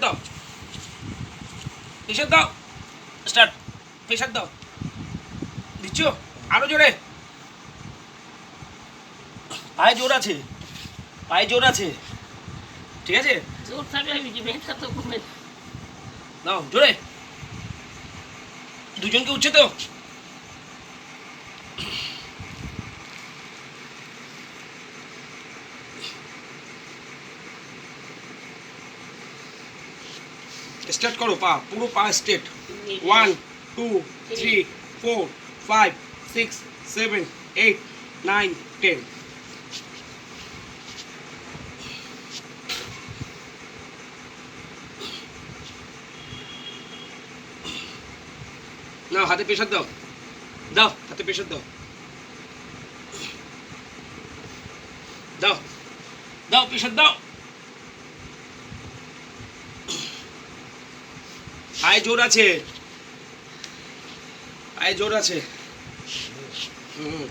দাও, প্রেশার দাও, start, pressure দাও, দিচ্ছ আরো জোরে, পায়ে জোর আছে, পায়ে জোর আছে, ঠিক আছে, জোর থাকলে ব্যথা তো কমে। দাও জোরে, দুজনকে উঠছে তো, স্টার্ট করো, পা পুরো পা স্ট্রেট, 1 2 3 4 5 6 7 8 9 10, নাও হাতে প্রেশার দাও, দাও হাতে প্রেশার দাও, দাও দাও প্রেশার দাও, পায়ে জোর আছে, পায়ে জোর আছে,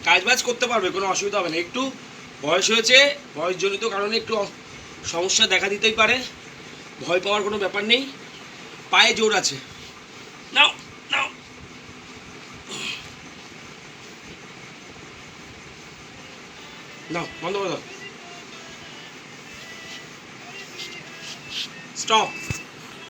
কাজ বাজ করতে পারবে, কোনো অসুবিধা হবে না। একটু বয়স হয়েছে, বয়সজনিত কারণে একটু সমস্যা দেখা দিতেই পারে, ভয় পাওয়ার কোনো ব্যাপার নেই, পায়ে জোর আছে, নাও নাও, নাও বন্ধ করে দাও, স্টপ।